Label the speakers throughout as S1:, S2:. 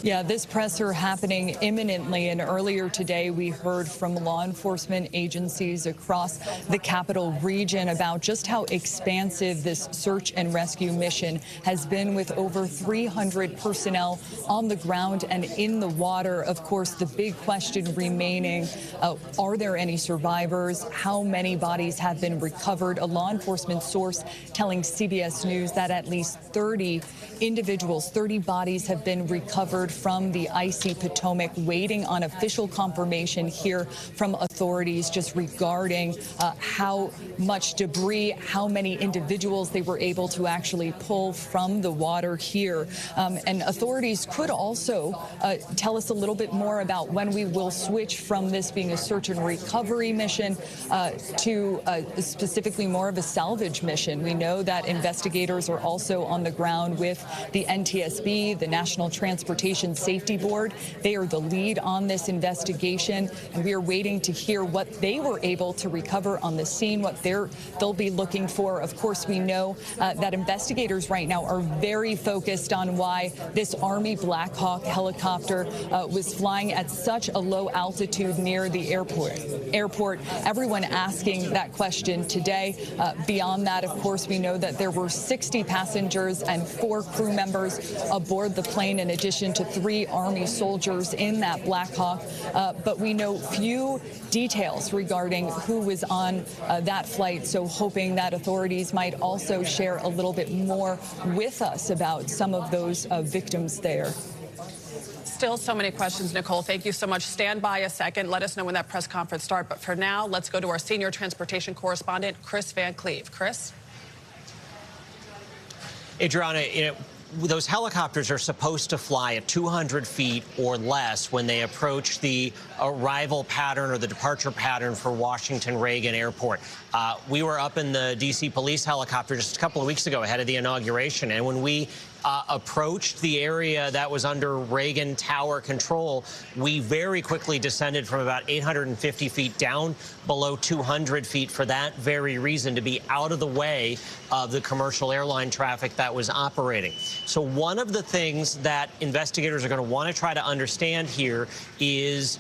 S1: Yeah, this presser happening imminently, and earlier today we heard from law enforcement agencies across the capital region about just how expansive this search and rescue mission has been, with over 300 personnel on the ground and in the water. Of course, the big question remaining, are there any survivors? How many bodies have been recovered? A law enforcement source telling CBS News that at least 30 individuals, 30 bodies have been recovered from the icy Potomac, waiting on official confirmation here from authorities just regarding how much debris, how many individuals they were able to actually pull from the water here. And authorities could also tell us a little bit more about when we will switch from this being a search and recovery mission to specifically more of a salvage mission. We know that investigators are also on the ground with the NTSB, the National Transportation Safety Board. They are the lead on this investigation, and we are waiting to hear what they were able to recover on the scene, what they'll be looking for. Of course, we know that investigators right now are very focused on why this Army Black Hawk helicopter was flying at such a low altitude near the airport. Everyone asking that question today. Beyond that, of course, we know that there were 60 passengers and 4 crew members aboard the plane, in addition to 3 Army soldiers in that Black Hawk. But we know few details regarding who was on that flight, so hoping that authorities might also share a little bit more with us about some of those victims there.
S2: Still so many questions, Nicole. Thank you so much. Stand by a second. Let us know when that press conference starts. But for now, let's go to our senior transportation correspondent, Chris Van Cleve. Chris?
S3: Adriana, those helicopters are supposed to fly at 200 feet or less when they approach the arrival pattern or the departure pattern for Washington Reagan Airport. We were up in the D.C. police helicopter just a couple of weeks ago ahead of the inauguration, and when we approached the area that was under Reagan Tower control, we very quickly descended from about 850 feet down below 200 feet for that very reason, to be out of the way of the commercial airline traffic that was operating. So one of the things that investigators are going to want to try to understand here is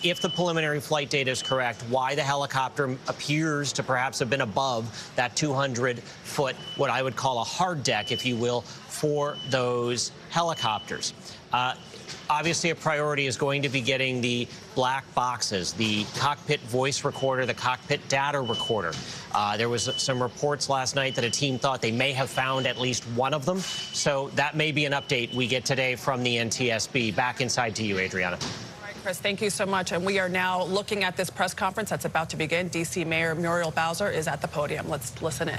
S3: if the preliminary flight data is correct, why the helicopter appears to perhaps have been above that 200-foot, what I would call a hard deck, if you will, for those helicopters. Obviously, a priority is going to be getting the black boxes, the cockpit voice recorder, the cockpit data recorder. There was some reports last night that a team thought they may have found at least one of them. So that may be an update we get today from the NTSB. Back inside to you, Adriana.
S2: Chris, thank you so much. And we are now looking at this press conference that's about to begin. D.C. Mayor Muriel Bowser is at the podium. Let's listen in.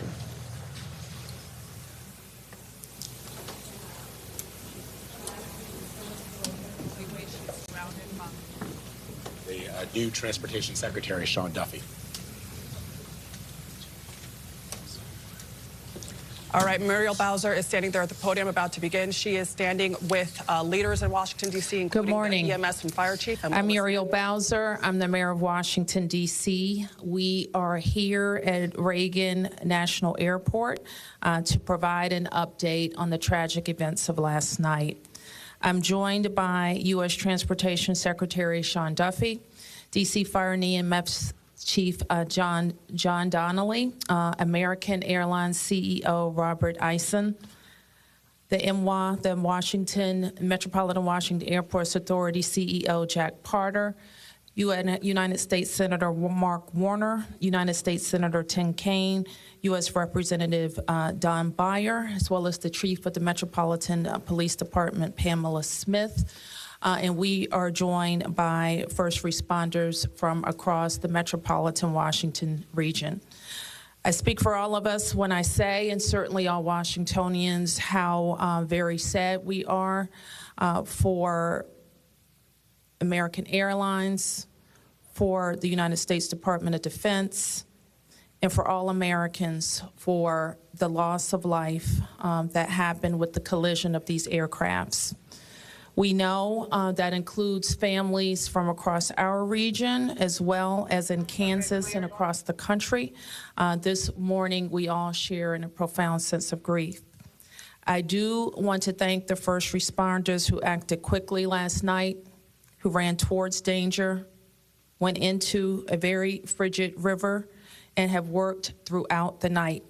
S4: The new Transportation Secretary, Sean Duffy.
S2: All right, Muriel Bowser is standing there at the podium about to begin. She is standing with leaders in Washington, D.C., including the EMS and fire chief.
S5: I'm Muriel Bowser. I'm the mayor of Washington, D.C. We are here at Reagan National Airport to provide an update on the tragic events of last night. I'm joined by U.S. Transportation Secretary Sean Duffy, D.C. Fire and EMS Chief John Donnelly, American Airlines CEO Robert Eisen, the MWA, the Metropolitan Washington Airports Authority CEO Jack Parter, United States Senator Mark Warner, United States Senator Tim Kaine, U.S. Representative Don Beyer, as well as the Chief of the Metropolitan Police Department, Pamela Smith. And we are joined by first responders from across the metropolitan Washington region. I speak for all of us when I say, and certainly all Washingtonians, how very sad we are for American Airlines, for the United States Department of Defense, and for all Americans for the loss of life that happened with the collision of these aircrafts. We know that includes families from across our region, as well as in Kansas and across the country. This morning, we all share in a profound sense of grief. I do want to thank the first responders who acted quickly last night, who ran towards danger, went into a very frigid river, and have worked throughout the night.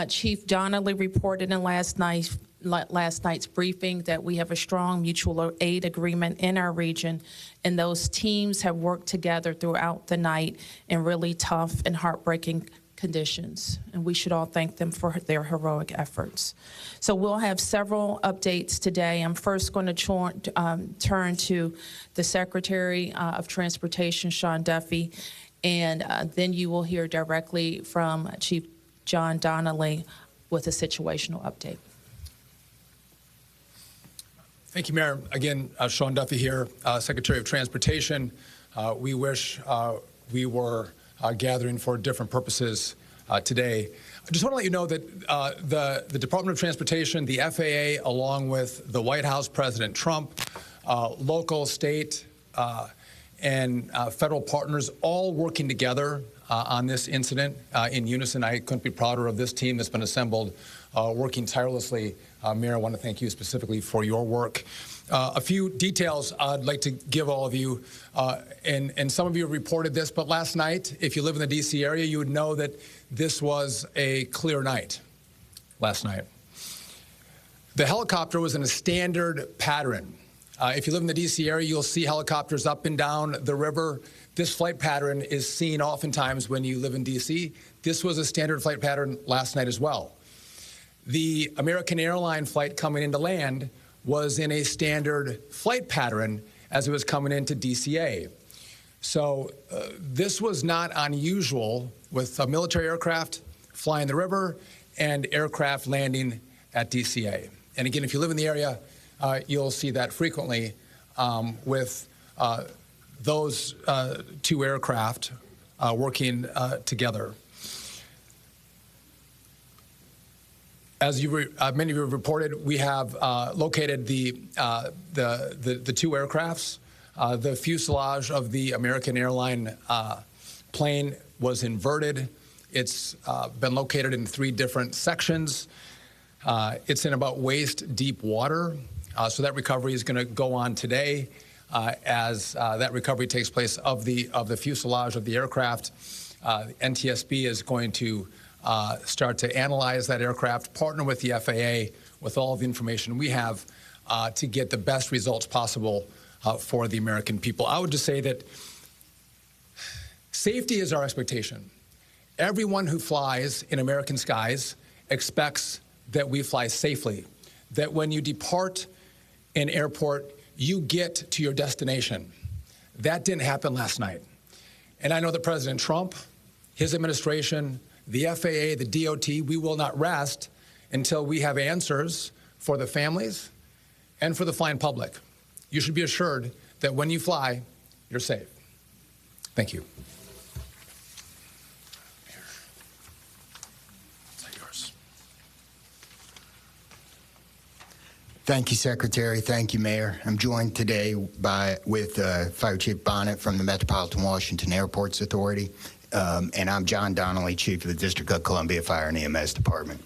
S5: Chief Donnelly reported in last night's briefing that we have a strong mutual aid agreement in our region, and those teams have worked together throughout the night in really tough and heartbreaking conditions, and we should all thank them for their heroic efforts. So we'll have several updates today. I'm first going to turn to the Secretary of Transportation, Sean Duffy, and then you will hear directly from Chief John Donnelly with a situational update.
S6: Thank you, Mayor. Again, Sean Duffy here, Secretary of Transportation. We wish we were gathering for different purposes today. I just want to let you know that the Department of Transportation, the FAA, along with the White House, President Trump, local, state, and federal partners all working together on this incident in unison. I couldn't be prouder of this team that's been assembled, working tirelessly. Mayor, I want to thank you specifically for your work. A few details I'd like to give all of you, and some of you have reported this, but last night, if you live in the D.C. area, you would know that this was a clear night last night. The helicopter was in a standard pattern. If you live in the D.C. area, you'll see helicopters up and down the river. This flight pattern is seen oftentimes when you live in D.C. This was a standard flight pattern last night as well. The American Airlines flight coming into land was in a standard flight pattern as it was coming into DCA. So this was not unusual with military aircraft flying the river and aircraft landing at DCA. And again, if you live in the area, you'll see that frequently with those two aircraft working together. As many of you have reported, we have located the two aircrafts. The fuselage of the American Airlines plane was inverted. It's been located in 3 different sections. It's in about waist-deep water, so that recovery is going to go on today as that recovery takes place of the fuselage of the aircraft. NTSB is going to start to analyze that aircraft, partner with the FAA with all of the information we have to get the best results possible for the American people. I would just say that safety is our expectation. Everyone who flies in American skies expects that we fly safely, that when you depart an airport, you get to your destination. That didn't happen last night. And I know that President Trump, his administration, the FAA, the DOT, we will not rest until we have answers for the families and for the flying public. You should be assured that when you fly, you're safe. Thank you.
S7: Thank you, Secretary. Thank you, Mayor. I'm joined today with Fire Chief Bonnet from the Metropolitan Washington Airports Authority, and I'm John Donnelly, Chief of the District of Columbia Fire and EMS Department.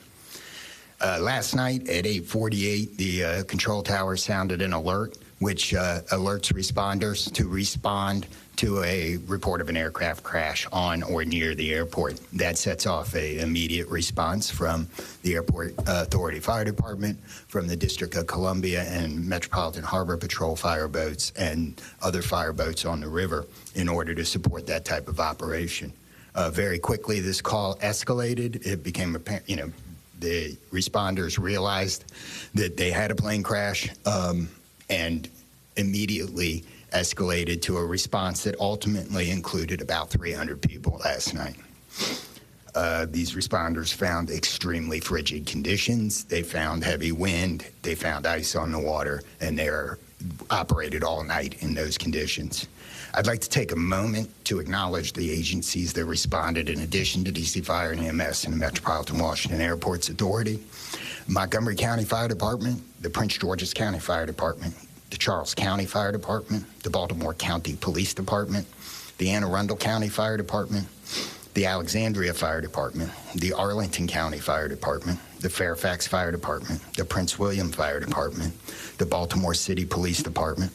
S7: Last night at 8:48, the control tower sounded an alert, which alerts responders to respond to a report of an aircraft crash on or near the airport. That sets off an immediate response from the Airport Authority Fire Department, from the District of Columbia and Metropolitan Harbor Patrol fire boats and other fire boats on the river in order to support that type of operation. Very quickly, this call escalated. It became apparent, the responders realized that they had a plane crash and immediately escalated to a response that ultimately included about 300 people last night. These responders found extremely frigid conditions. They found heavy wind. They found ice on the water, and they operated all night in those conditions. I'd like to take a moment to acknowledge the agencies that responded in addition to DC Fire and EMS and the Metropolitan Washington Airports Authority: Montgomery County Fire Department, the Prince George's County Fire Department, the Charles County Fire Department, the Baltimore County Police Department, the Anne Arundel County Fire Department, the Alexandria Fire Department, the Arlington County Fire Department, the Fairfax Fire Department, the Prince William Fire Department, the Baltimore City Police Department,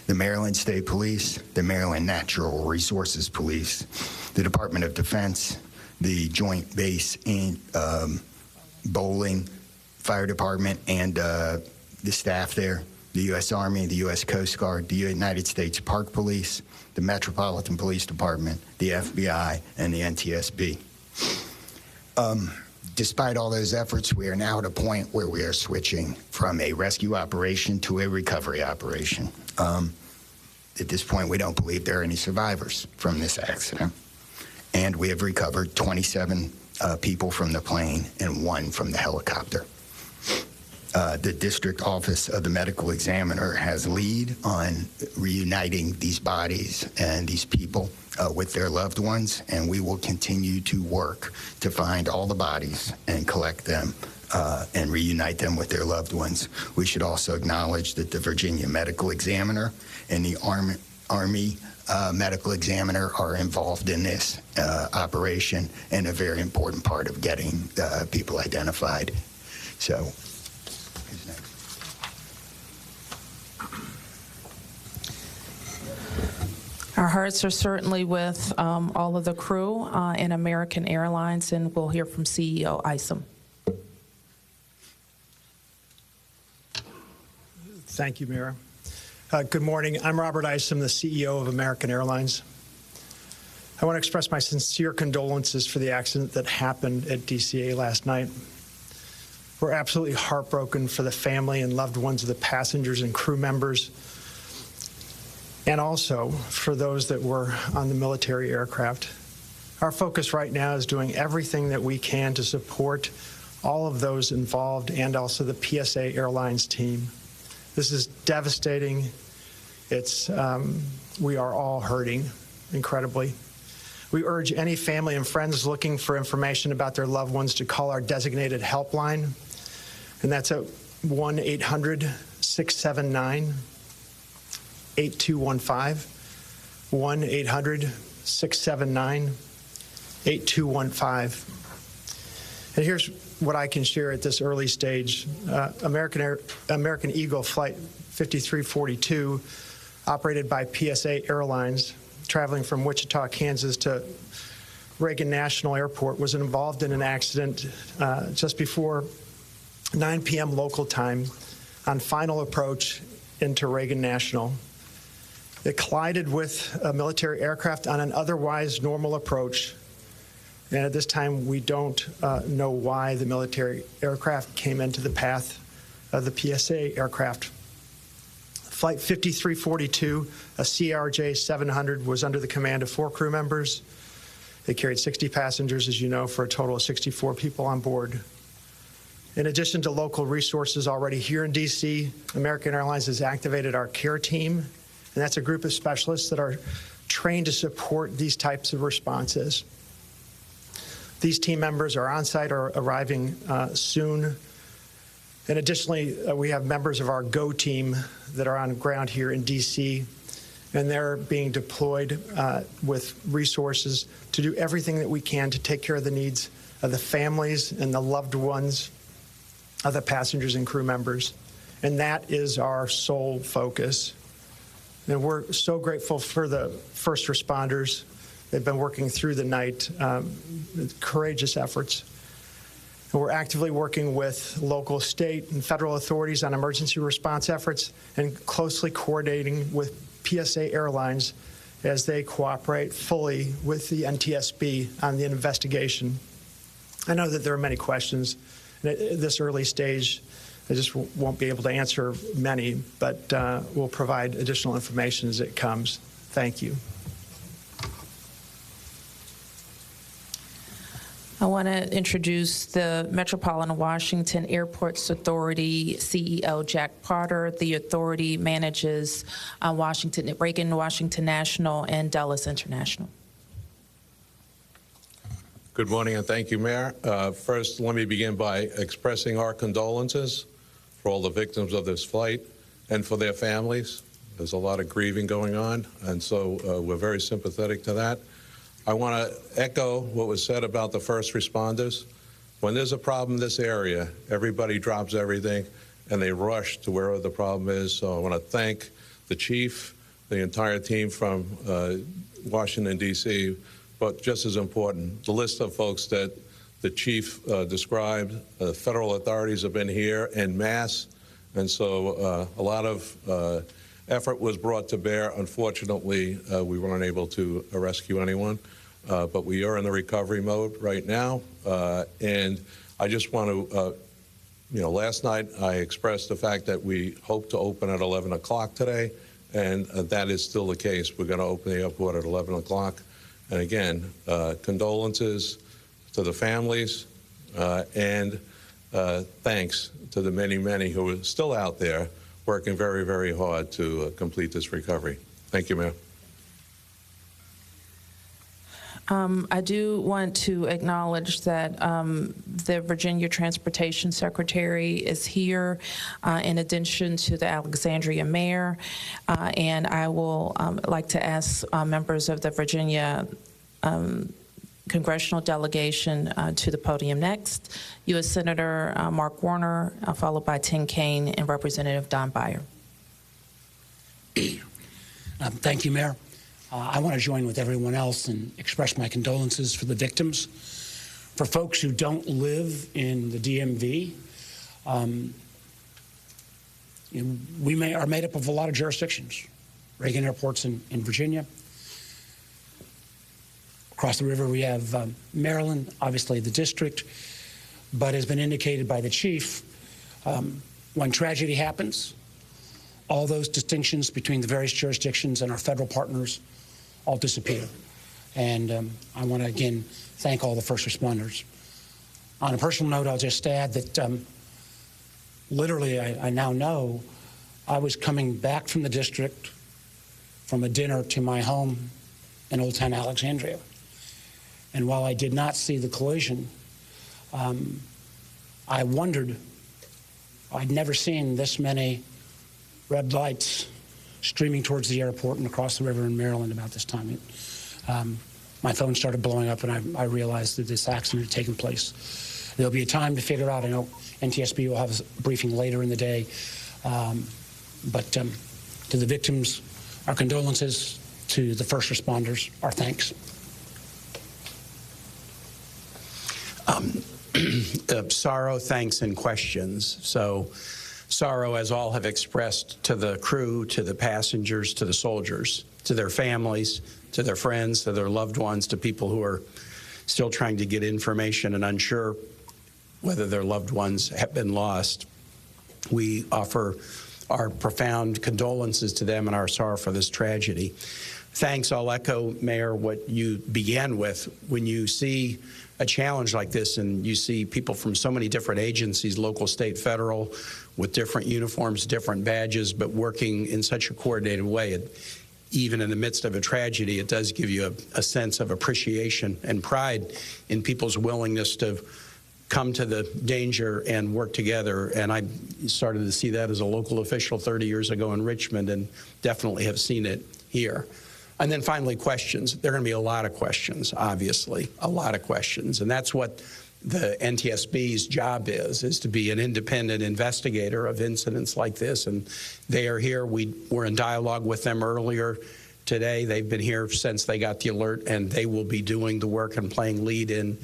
S7: the Maryland State Police, the Maryland Natural Resources Police, the Department of Defense, the Joint Base in Bowling Fire Department and the staff there, the U.S. Army, the U.S. Coast Guard, the United States Park Police, the Metropolitan Police Department, the FBI, and the NTSB. Despite all those efforts, we are now at a point where we are switching from a rescue operation to a recovery operation. At this point, we don't believe there are any survivors from this accident. And we have recovered 27 people from the plane and 1 from the helicopter. The District Office of the Medical Examiner has lead on reuniting these bodies and these people with their loved ones, and we will continue to work to find all the bodies and collect them and reunite them with their loved ones. We should also acknowledge that the Virginia Medical Examiner and the Army Medical Examiner are involved in this operation and a very important part of getting people identified. So, who's next?
S5: Our hearts are certainly with all of the crew in American Airlines, and we'll hear from CEO Isom.
S8: Thank you, Mayor. Good morning. I'm Robert Isom, the CEO of American Airlines. I want to express my sincere condolences for the accident that happened at DCA last night. We're absolutely heartbroken for the family and loved ones of the passengers and crew members, and also for those that were on the military aircraft. Our focus right now is doing everything that we can to support all of those involved and also the PSA Airlines team. This is devastating. We are all hurting incredibly. We urge any family and friends looking for information about their loved ones to call our designated helpline, and that's at 1-800-679-8215, 1-800-679-8215. And here's what I can share at this early stage. American Eagle Flight 5342, operated by PSA Airlines, traveling from Wichita, Kansas to Reagan National Airport, was involved in an accident just before 9 p.m. local time on final approach into Reagan National. It collided with a military aircraft on an otherwise normal approach. And at this time, we don't know why the military aircraft came into the path of the PSA aircraft. Flight 5342, a CRJ-700, was under the command of 4 crew members. They carried 60 passengers, as you know, for a total of 64 people on board. In addition to local resources already here in D.C., American Airlines has activated our care team, and that's a group of specialists that are trained to support these types of responses. These team members are on site or arriving soon. And additionally, we have members of our GO team that are on ground here in D.C., and they're being deployed with resources to do everything that we can to take care of the needs of the families and the loved ones of the passengers and crew members. And that is our sole focus. And we're so grateful for the first responders. They've been working through the night, courageous efforts. And we're actively working with local, state, and federal authorities on emergency response efforts and closely coordinating with PSA Airlines as they cooperate fully with the NTSB on the investigation. I know that there are many questions. And at this early stage, I just won't be able to answer many, but we'll provide additional information as it comes. Thank you.
S5: I want to introduce the Metropolitan Washington Airports Authority CEO, Jack Potter. The authority manages Reagan Washington National and Dulles International.
S9: Good morning, and thank you, Mayor. First, let me begin by expressing our condolences for all the victims of this flight and for their families. There's a lot of grieving going on, and so we're very sympathetic to that. I want to echo what was said about the first responders. When there's a problem in this area, everybody drops everything and they rush to wherever the problem is. So I want to thank the chief, the entire team from Washington, D.C., but just as important, the list of folks that the chief described. Federal authorities have been here en masse, and so a lot of effort was brought to bear. Unfortunately, we weren't able to rescue anyone, but we are in the recovery mode right now. And I just want to, last night I expressed the fact that we hope to open at 11 o'clock today, and that is still the case. We're going to open the airport at 11 o'clock. And again, condolences to the families, and thanks to the many, many who are still out there working very, very hard to complete this recovery. Thank you, Mayor.
S5: I do want to acknowledge that the Virginia Transportation Secretary is here, in addition to the Alexandria Mayor, and I will like to ask members of the Virginia Congressional delegation to the podium next. U.S. Senator Mark Warner, followed by Tim Kaine and Representative Don Beyer.
S10: Thank you, Mayor. I want to join with everyone else and express my condolences for the victims. For folks who don't live in the DMV, we are made up of a lot of jurisdictions. Reagan Airport's in Virginia. Across the river, we have Maryland, obviously the district, but has been indicated by the chief, when tragedy happens, all those distinctions between the various jurisdictions and our federal partners all disappear. And I want to, again, thank all the first responders. On a personal note, I'll just add that literally, I now know I was coming back from the district from a dinner to my home in Old Town Alexandria. And while I did not see the collision, I wondered, I'd never seen this many red lights streaming towards the airport and across the river in Maryland about this time. My phone started blowing up, and I realized that this accident had taken place. There'll be a time to figure out. I know NTSB will have a briefing later in the day. But to the victims, our condolences. To the first responders, our thanks.
S11: Sorrow, thanks, and questions. So sorrow, as all have expressed, to the crew, to the passengers, to the soldiers, to their families, to their friends, to their loved ones, to people who are still trying to get information and unsure whether their loved ones have been lost. We offer our profound condolences to them and our sorrow for this tragedy. Thanks. I'll echo, Mayor, what you began with. When you see a challenge like this and you see people from so many different agencies, local, state, federal, with different uniforms, different badges, but working in such a coordinated way, even in the midst of a tragedy, it does give you a sense of appreciation and pride in people's willingness to come to the danger and work together. And I started to see that as a local official 30 years ago in Richmond, and definitely have seen it here. And then finally, questions. There are going to be a lot of questions, obviously, a lot of questions. And that's what the NTSB's job is to be an independent investigator of incidents like this. And they are here. We were in dialogue with them earlier today. They've been here since they got the alert, and they will be doing the work and playing lead in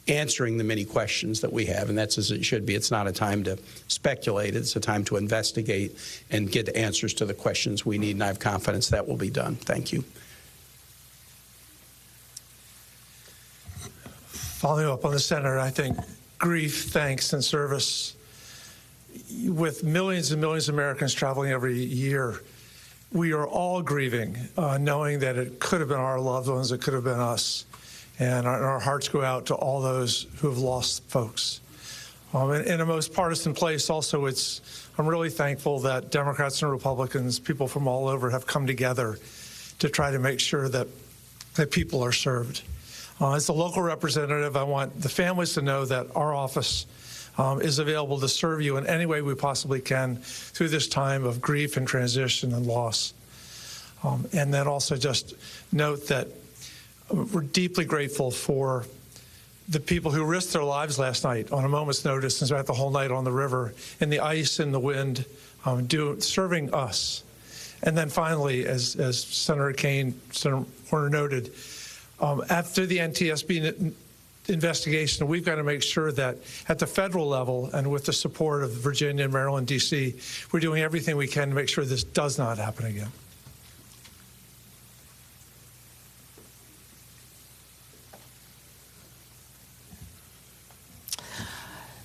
S11: answering the many questions that we have. And that's as it should be. It's not a time to speculate. It's a time to investigate and get answers to the questions we need. And I have confidence that will be done. Thank you.
S12: Following up on the Senator, I think grief, thanks, and service, with millions and millions of Americans traveling every year, we are all grieving, knowing that it could have been our loved ones, it could have been us. And our hearts go out to all those who have lost folks. In a most partisan place also, I'm really thankful that Democrats and Republicans, people from all over, have come together to try to make sure that people are served. As a local representative, I want the families to know that our office is available to serve you in any way we possibly can through this time of grief and transition and loss. And then also just note that we're deeply grateful for the people who risked their lives last night on a moment's notice and spent the whole night on the river in the ice and the wind, serving us. And then finally, as Senator Warner noted, after the NTSB investigation, we've got to make sure that at the federal level and with the support of Virginia, Maryland, D.C., we're doing everything we can to make sure this does not happen again.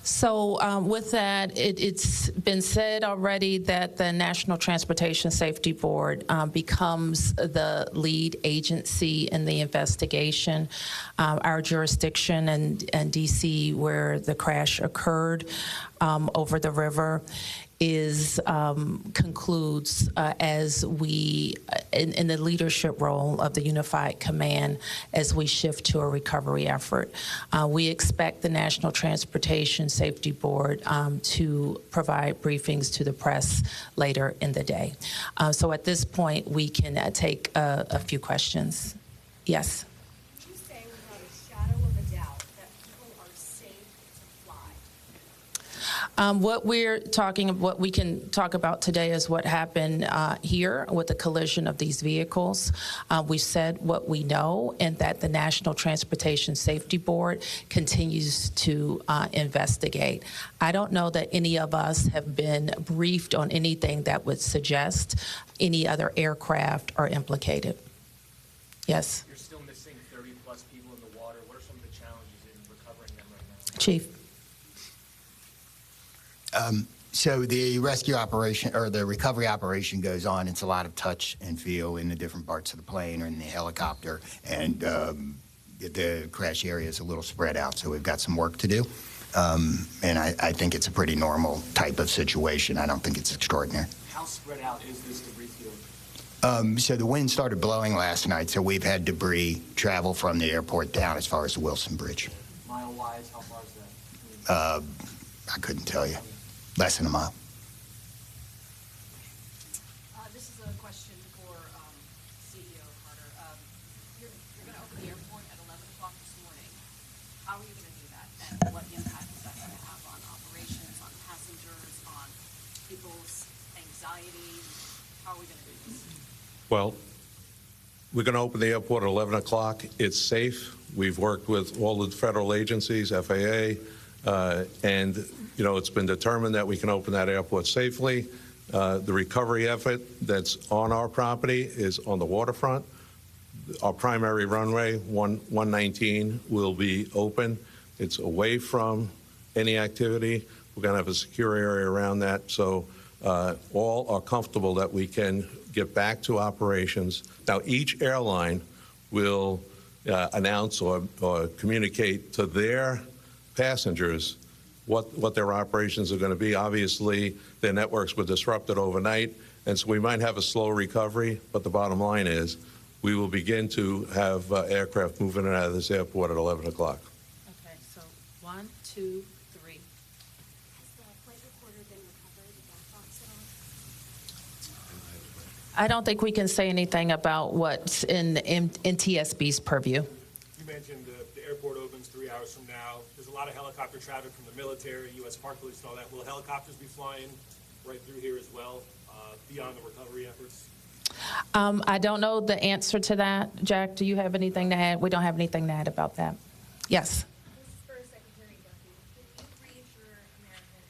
S5: So with that, it's been said already that the National Transportation Safety Board becomes the lead agency in the investigation. Our jurisdiction in D.C., where the crash occurred over the river, concludes as we, in the leadership role of the Unified Command, as we shift to a recovery effort. We expect the National Transportation Safety Board to provide briefings to the press later in the day. So at this point, we can take a few questions. Yes?
S13: Would you say without a shadow of a doubt that people are safe to fly?
S5: What we can talk about today is what happened here with the collision of these vehicles. We said what we know, and that the National Transportation Safety Board continues to investigate. I don't know that any of us have been briefed on anything that would suggest any other aircraft are implicated. Yes?
S14: You're still missing 30-plus people in the water. What are some of the challenges in recovering them right now?
S5: Chief.
S7: So the rescue operation or the recovery operation goes on. It's a lot of touch and feel in the different parts of the plane or in the helicopter, and the crash area is a little spread out, so we've got some work to do. And I think it's a pretty normal type of situation. I don't think it's extraordinary.
S14: How spread out is this debris field?
S7: So the wind started blowing last night, so we've had debris travel from the airport down as far as the Wilson Bridge.
S14: Mile-wise, how far is that?
S7: I couldn't tell you. Less than a mile.
S13: This is a question for CEO Carter. You're going to open the airport at 11 o'clock this morning. How are you going to do that? And what impact is that going to have on operations, on passengers, on people's anxiety? How are we going to do this?
S9: Well, we're going to open the airport at 11 o'clock. It's safe. We've worked with all the federal agencies, FAA, and it's been determined that we can open that airport safely. The recovery effort that's on our property is on the waterfront. Our primary runway, 119, will be open. It's away from any activity. We're going to have a secure area around that, so all are comfortable that we can get back to operations. Now, each airline will announce or communicate to their passengers what their operations are going to be. Obviously, their networks were disrupted overnight, and so we might have a slow recovery, but the bottom line is we will begin to have aircraft moving in and out of this airport at 11 o'clock.
S5: Okay, so 1, 2, 3.
S13: Has the flight recorder been recovered? The black box at all?
S5: I don't think we can say anything about what's in NTSB's purview.
S14: You mentioned the airport opens 3 hours from now. There's a lot of helicopter traffic from the military, U.S. Park Police, and all that. Will helicopters be flying right through here as well, beyond the recovery efforts?
S5: I don't know the answer to that. Jack, do you have anything to add? We don't have anything to add about that. Yes.
S13: This is for Secretary Duffy. Can you reassure Americans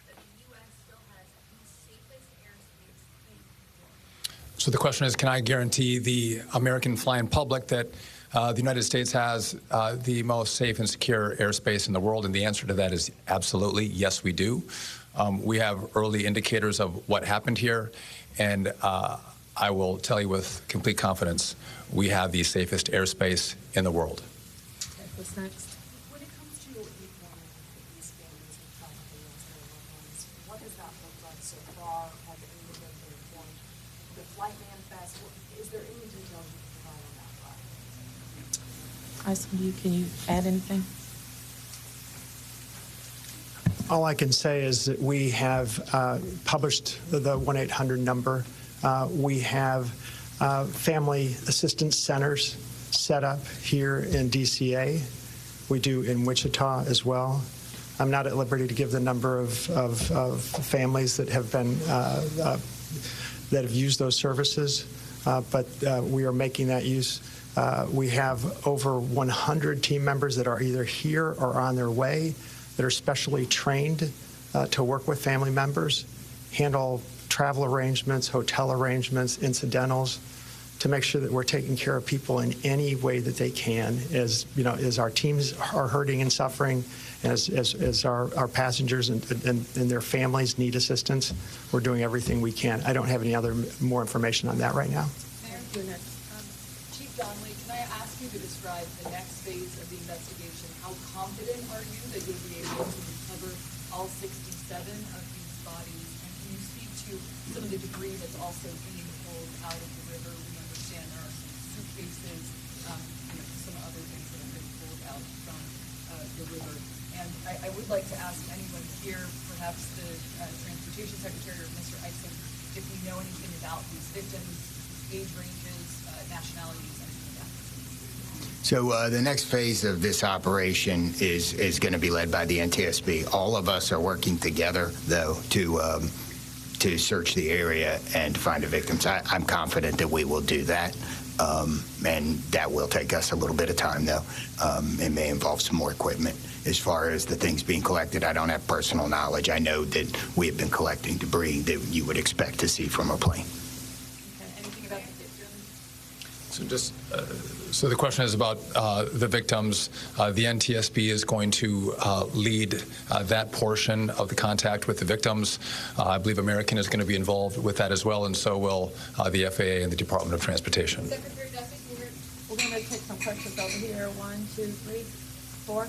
S13: that the U.S. still has the safest airspace in the world?
S6: So the question is, can I guarantee the American flying public that the United States has the most safe and secure airspace in the world? And the answer to that is absolutely, yes, we do. We have early indicators of what happened here, and I will tell you with complete confidence, we have the safest airspace in the world.
S5: Okay, what's next?
S13: When it comes to informing these families and tragedy and their loved ones, what does that look like so far? Has anyone been informed? The flight manifest, is there any details you can provide on that flight?
S5: Can you add anything?
S8: All I can say is that we have published the 1-800 number. We have family assistance centers set up here in DCA. We do in Wichita as well. I'm not at liberty to give the number of families that have been that have used those services, but we are making that use. We have over 100 team members that are either here or on their way that are specially trained to work with family members, handle travel arrangements, hotel arrangements, incidentals, to make sure that we're taking care of people in any way that they can, as you know, as our teams are hurting and suffering, as our passengers and their families need assistance. We're doing everything we can. I don't have any more information on that right now.
S1: Mayor, Chief Donnelly, can I ask you to describe the next phase of the investigation? How confident are you that you'll be able to recover all 67 of these bodies? And can you speak to some of the debris that's also being pulled out of the river? We understand there are some suitcases, some other things that have been pulled out from the river. And I would like to ask anyone here, perhaps the Transportation Secretary or Mr. Eisen, if we know anything about these victims, age ranges, nationalities, anything like that.
S7: So the next phase of this operation is going to be led by the NTSB. All of us are working together, though, to search the area and to find the victims. I'm confident that we will do that, and that will take us a little bit of time, though. It may involve some more equipment. As far as the things being collected, I don't have personal knowledge. I know that we have been collecting debris that you would expect to see from a plane.
S1: Okay. Anything about the victims?
S6: So the question is about the victims. The NTSB is going to lead that portion of the contact with the victims. I believe American is going to be involved with that as well, and so will the FAA and the Department of Transportation.
S5: Secretary Duffy, we're going to take some questions over here. 1, 2, 3, 4.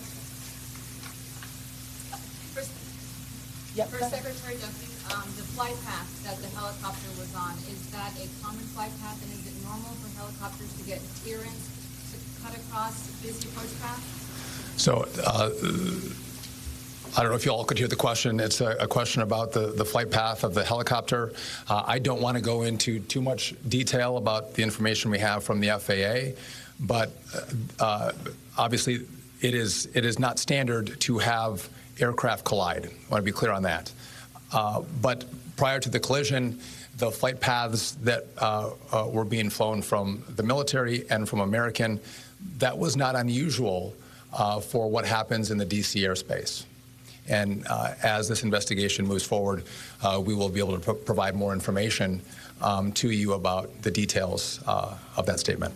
S13: First, Secretary Duffy, the flight path that the helicopter was on, is that a common flight path, and is it normal for helicopters to get clearance to cut across busy approach paths?
S6: So I don't know if you all could hear the question. It's a question about the flight path of the helicopter. I don't want to go into too much detail about the information we have from the FAA, but obviously it is not standard to have aircraft collide. I want to be clear on that. But prior to the collision, the flight paths that were being flown from the military and from American, that was not unusual for what happens in the D.C. airspace. And as this investigation moves forward, we will be able to provide more information to you about the details of that statement.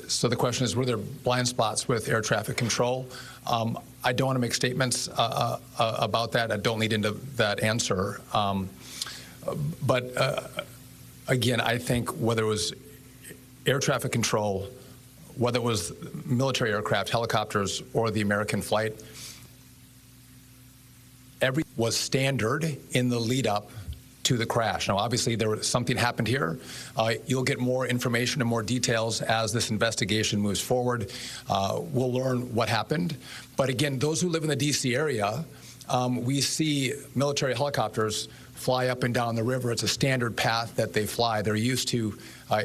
S6: So the question is, were there blind spots with air traffic control? I don't want to make statements about that. I don't lead into that answer. But again, I think whether it was air traffic control, whether it was military aircraft, helicopters, or the American flight, every was standard in the lead up to the crash. Now, obviously, something happened here. You'll get more information and more details as this investigation moves forward. We'll learn what happened. But again, those who live in the D.C. area, we see military helicopters fly up and down the river. It's a standard path that they fly. They're used to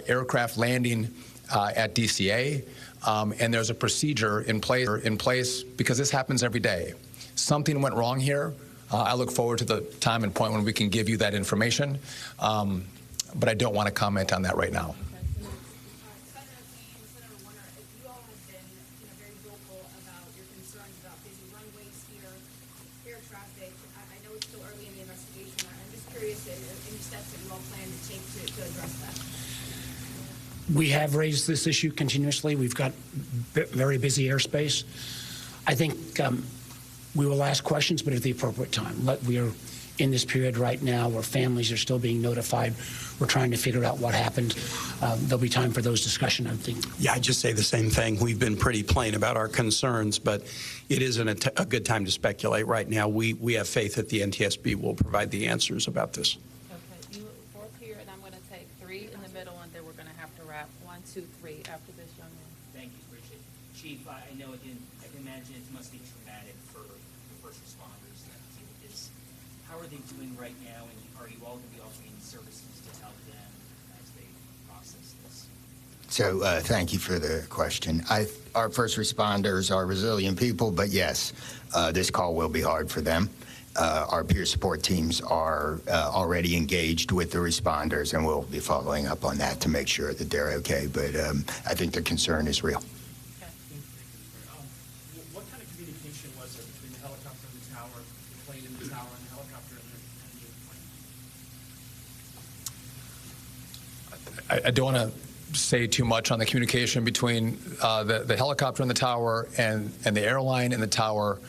S6: aircraft landing at DCA, and there's a procedure in place because this happens every day. Something went wrong here. I look forward to the time and point when we can give you that information, but I don't want to comment on that right now.
S13: Senator Kane, Senator Warner, you all have been very vocal about your concerns about busy runways here, air traffic. I know it's still early in the investigation. I'm just curious any steps that you all plan to take to address that.
S10: We have raised this issue continuously. We've got very busy airspace. I think we will ask questions, but at the appropriate time. We are in this period right now where families are still being notified. We're trying to figure out what happened. There'll be time for those discussions, I think.
S11: Yeah, I just say the same thing. We've been pretty plain about our concerns, but it isn't a good time to speculate right now. We have faith that the NTSB will provide the answers about this.
S5: Okay, you fourth here, and I'm going to take 3 in the middle, and then we're going to have to wrap 1, 2, 3 after this young man.
S15: Thank you, appreciate it. Chief, I know again, I can imagine it must be traumatic for the first responders then? How are they doing right now, and are you all going to be offering services to help them as they process this?
S7: So thank you for the question. Our first responders are resilient people, but yes, this call will be hard for them. Our peer support teams are already engaged with the responders, and we'll be following up on that to make sure that they're okay. But I think the concern is real.
S15: What kind of communication was there between the helicopter and the tower, the plane and the tower, and the helicopter and the plane?
S6: I don't want to say too much on the communication between the helicopter and the tower and the airline and the tower,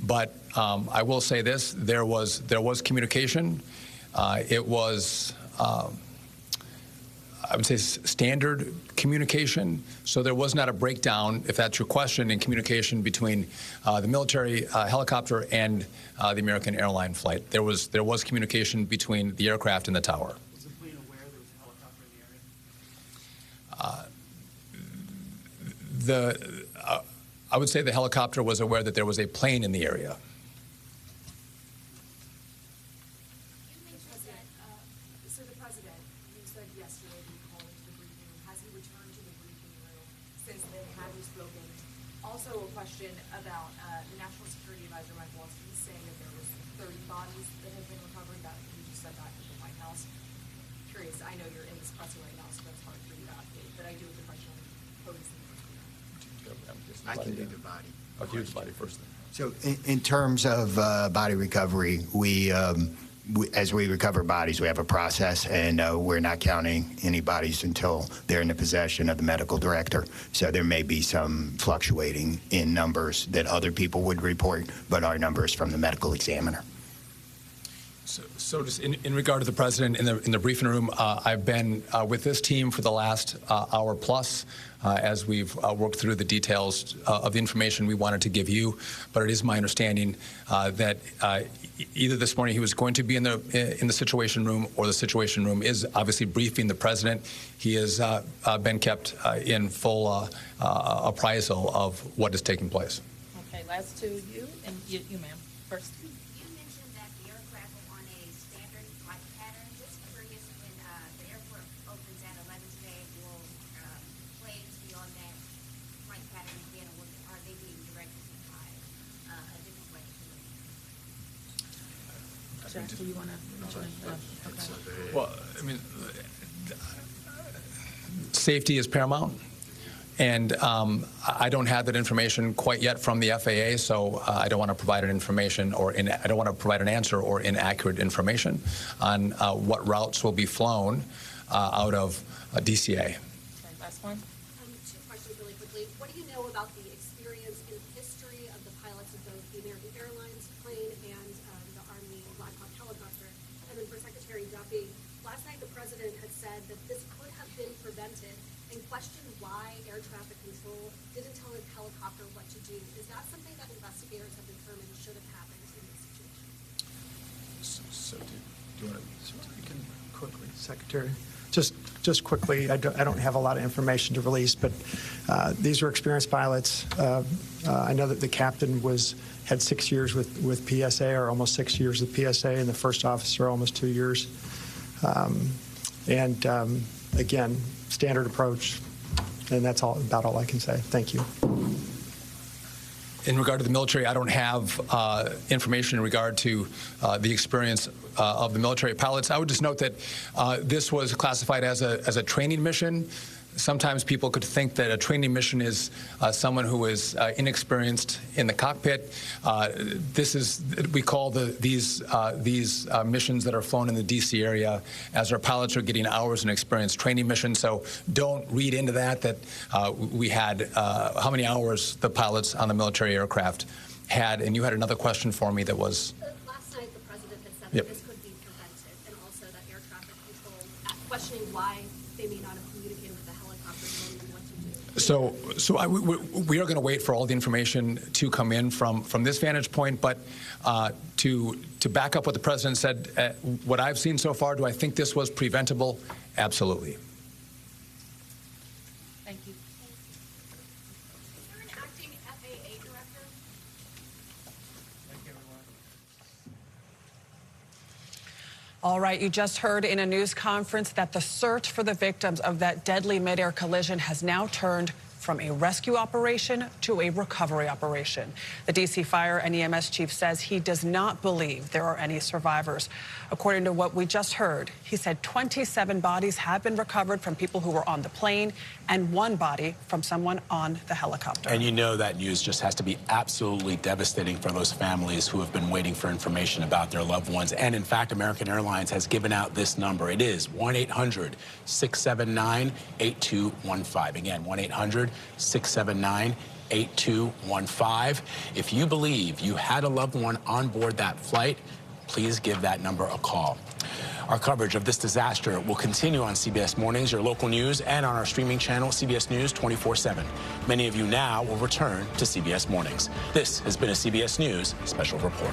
S6: but I will say this: there was communication. It was, I would say, standard communication. So there was not a breakdown, if that's your question, in communication between the military helicopter and the American airline flight. There was communication between the aircraft and the tower.
S15: Was the plane aware there was a helicopter in the area?
S6: I would say the helicopter was aware that there was a plane in the area.
S13: So the president, you said yesterday that he called into the briefing room. Has he returned to the briefing room since then? Have you spoken? Also a question about the National Security Advisor, Mike Walton, saying that there was 30 bodies that have been recovered. That you just said that in the White House. Curious, I know you're in this pressing right now, so that's hard for you to update, but I do have a question on police.
S7: I can do the body.
S6: I'll do the body first.
S7: So in terms of body recovery, we as we recover bodies, we have a process, and we're not counting any bodies until they're in the possession of the medical director. So there may be some fluctuating in numbers that other people would report, but our numbers from the medical examiner.
S6: So just in regard to the president, in the briefing room, I've been with this team for the last hour plus as we've worked through the details of the information we wanted to give you. But it is my understanding that either this morning he was going to be in the Situation Room, or the Situation Room is obviously briefing the president. He has been kept in full appraisal of what is taking place.
S5: Okay, last two, you and you ma'am, first. Do you want to?
S6: Well, I mean, safety is paramount, and I don't have that information quite yet from the FAA, so I don't want to provide an information I don't want to provide an answer or inaccurate information on what routes will be flown out of DCA.
S5: Okay, last one.
S13: Two questions really quickly. What do you know about the experience and history of the pilots of both the American Airlines plane and the Army Black Hawk helicopter? And then for Secretary Duffy, last night the president had said that this could have been prevented and questioned why air traffic control didn't tell the helicopter what to do. Is that something that investigators have determined should have happened in this situation?
S6: So do you want to
S8: Quickly, Secretary. Just quickly, I don't have a lot of information to release, but these are experienced pilots. I know that the captain had 6 years with PSA, or almost 6 years with PSA, and the first officer almost 2 years. Again, standard approach, and that's about all I can say. Thank you.
S6: In regard to the military, I don't have information in regard to the experience of the military pilots. I would just note that this was classified as a training mission. Sometimes people could think that a training mission is someone who is inexperienced in the cockpit. We call these missions that are flown in the D.C. area as our pilots are getting hours in experience training missions. So don't read into that we had how many hours the pilots on the military aircraft had. And you had another question for me that was.
S13: Last night the president had said that this could be prevented, and also that air traffic control, questioning why they may not have communicated with the helicopter knowing what to do.
S6: So we are going to wait for all the information to come in from this vantage point, but to back up what the president said, what I've seen so far, do I think this was preventable? Absolutely.
S5: Thank you.
S13: Is there an acting FAA director?
S15: Thank you, everyone.
S2: All right, you just heard in a news conference that the search for the victims of that deadly midair collision has now turned from a rescue operation to a recovery operation. The D.C. Fire and EMS chief says he does not believe there are any survivors. According to what we just heard, he said 27 bodies have been recovered from people who were on the plane and 1 body from someone on the helicopter.
S16: And you know that news just has to be absolutely devastating for those families who have been waiting for information about their loved ones. And in fact, American Airlines has given out this number. It is 1-800-679-8215. Again, 1-800-679-8215. If you believe you had a loved one on board that flight, please give that number a call. Our coverage of this disaster will continue on CBS Mornings, your local news, and on our streaming channel, CBS News 24/7. Many of you now will return to CBS Mornings. This has been a CBS News Special Report.